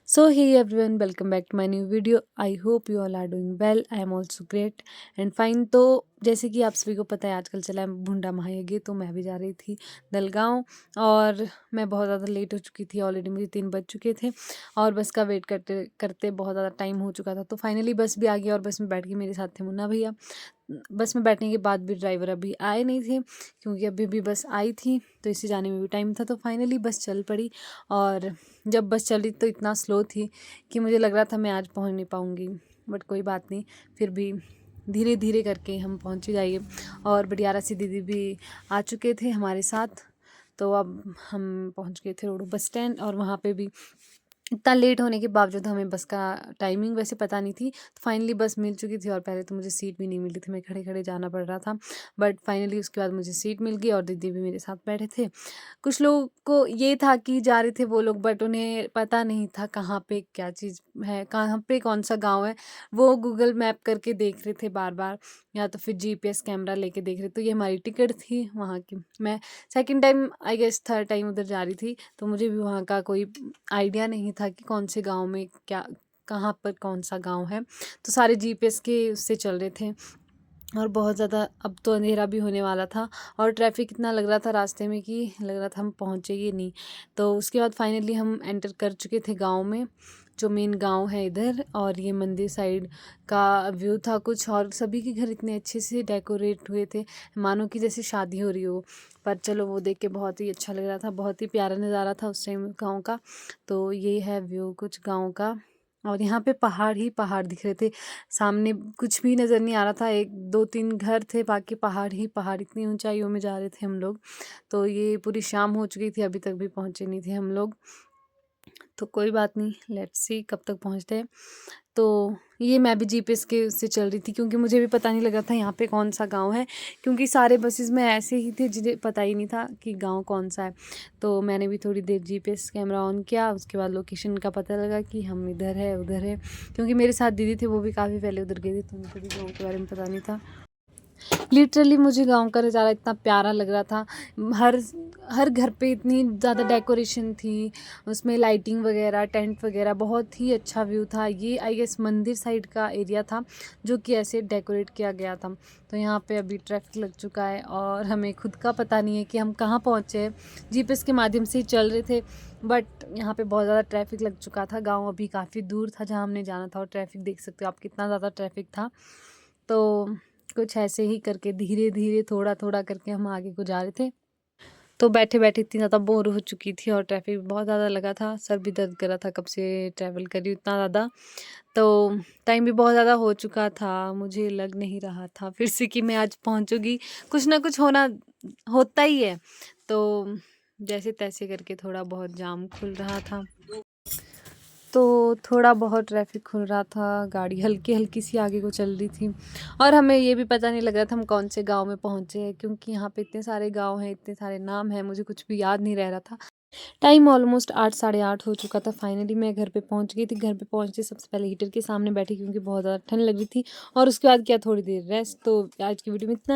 So hey everyone, welcome back to my new video. I hope you all are doing well. I am also great and fine. तो जैसे कि आप सभी को पता है आजकल चला है भुंडा महायज्ञ, तो मैं भी जा रही थी दलगांव और मैं बहुत ज़्यादा लेट हो चुकी थी। ऑलरेडी मुझे 3 बज चुके थे और बस का वेट करते करते बहुत ज़्यादा टाइम हो चुका था। तो फाइनली बस भी आ गई और बस में बैठ गई। मेरे साथ थे मुन्ना भैया। बस में बैठने के बाद भी ड्राइवर अभी आए नहीं थे क्योंकि अभी भी बस आई थी, तो इसे जाने में भी टाइम था। तो फाइनली बस चल पड़ी और जब बस चली तो इतना स्लो थी कि मुझे लग रहा था मैं आज पहुंच नहीं पाऊंगी, बट कोई बात नहीं, फिर भी धीरे धीरे करके हम पहुंच ही जाइए। और बडियारा से दीदी भी आ चुके थे हमारे साथ। तो अब हम पहुंच गए थे रोडो बस स्टैंड और वहाँ पे भी इतना लेट होने के बावजूद हमें बस का टाइमिंग वैसे पता नहीं थी। तो फाइनली बस मिल चुकी थी और पहले तो मुझे सीट भी नहीं मिल रही थी, मैं खड़े खड़े जाना पड़ रहा था। बट फाइनली उसके बाद मुझे सीट मिल गई और दीदी भी मेरे साथ बैठे थे। कुछ लोगों को ये था कि जा रहे थे वो लोग, बट उन्हें पता नहीं था कहाँ पे क्या चीज़ है, कहाँ पे कौन सा गाँव है। वो गूगल मैप करके देख रहे थे बार बार, या तो फिर GPS कैमरा लेके देख रहे। तो ये हमारी टिकट थी वहाँ की। मैं second time I guess third time उधर जा रही थी, तो मुझे भी वहाँ का कोई आइडिया नहीं था कि कौन से गांव में क्या, कहाँ पर कौन सा गांव है। तो सारे GPS के उससे चल रहे थे और बहुत ज़्यादा अब तो अंधेरा भी होने वाला था और ट्रैफिक इतना लग रहा था रास्ते में कि लग रहा था हम पहुँचेंगे नहीं। तो उसके बाद फाइनली हम एंटर कर चुके थे गांव में, जो मेन गांव है इधर। और ये मंदिर साइड का व्यू था कुछ, और सभी के घर इतने अच्छे से डेकोरेट हुए थे, मानो कि जैसे शादी हो रही हो। पर चलो वो देख के बहुत ही अच्छा लग रहा था, बहुत ही प्यारा नज़ारा था उस टाइम गाँव का। तो ये है व्यू कुछ गाँव का। और यहाँ पे पहाड़ ही पहाड़ दिख रहे थे, सामने कुछ भी नज़र नहीं आ रहा था। 1 2 3 घर थे, बाकी पहाड़ ही पहाड़, इतनी ऊंचाइयों में जा रहे थे हम लोग। तो ये पूरी शाम हो चुकी थी, अभी तक भी पहुँचे नहीं थे हम लोग। तो कोई बात नहीं, लेट्स सी कब तक पहुँचते हैं। तो ये मैं भी GPS के उससे चल रही थी क्योंकि मुझे भी पता नहीं लगा था यहाँ पे कौन सा गांव है, क्योंकि सारे बसेस में ऐसे ही थे जिन्हें पता ही नहीं था कि गांव कौन सा है। तो मैंने भी थोड़ी देर GPS कैमरा ऑन किया, उसके बाद लोकेशन का पता लगा कि हम इधर है उधर है, क्योंकि मेरे साथ दीदी थे वो भी काफ़ी पहले उधर गए थे, तो उनको भी गाँव के बारे में पता नहीं था। लिटरली मुझे गाँव का नज़ारा इतना प्यारा लग रहा था। हर हर घर पे इतनी ज़्यादा डेकोरेशन थी, उसमें लाइटिंग वगैरह, टेंट वगैरह, बहुत ही अच्छा व्यू था। ये आई गेस मंदिर साइड का एरिया था जो कि ऐसे डेकोरेट किया गया था। तो यहाँ पे अभी ट्रैफिक लग चुका है और हमें खुद का पता नहीं है कि हम कहाँ पहुँचे हैं। GPS के माध्यम से ही चल रहे थे, बट यहाँ पे बहुत ज़्यादा ट्रैफिक लग चुका था। गाँव अभी काफ़ी दूर था जहाँ हमने जाना था, और ट्रैफिक देख सकते हो आप कितना ज़्यादा ट्रैफिक था। तो कुछ ऐसे ही करके धीरे धीरे थोड़ा थोड़ा करके हम आगे को जा रहे थे। तो बैठे बैठे इतनी ज़्यादा बोर हो चुकी थी और ट्रैफिक बहुत ज़्यादा लगा था, सर भी दर्द कर रहा था, कब से ट्रैवल कर रही हूँ इतना ज़्यादा। तो टाइम भी बहुत ज़्यादा हो चुका था, मुझे लग नहीं रहा था फिर से कि मैं आज पहुँचूँगी। कुछ ना कुछ होना होता ही है। तो जैसे तैसे करके थोड़ा बहुत जाम खुल रहा था, तो थोड़ा बहुत ट्रैफिक खुल रहा था, गाड़ी हल्की हल्की सी आगे को चल रही थी। और हमें ये भी पता नहीं लग रहा था हम कौन से गांव में पहुंचे हैं, क्योंकि यहाँ पे इतने सारे गांव हैं, इतने सारे नाम हैं, मुझे कुछ भी याद नहीं रह रहा था। टाइम ऑलमोस्ट 8 साढ़े 8 हो चुका था। फाइनली मैं घर पे पहुंच गई थी। घर पे पहुंचते सबसे पहले हीटर के सामने बैठी क्योंकि बहुत ज़्यादा ठंड लग रही थी, और उसके बाद किया थोड़ी देर रेस्ट। तो आज की वीडियो में इतना ही।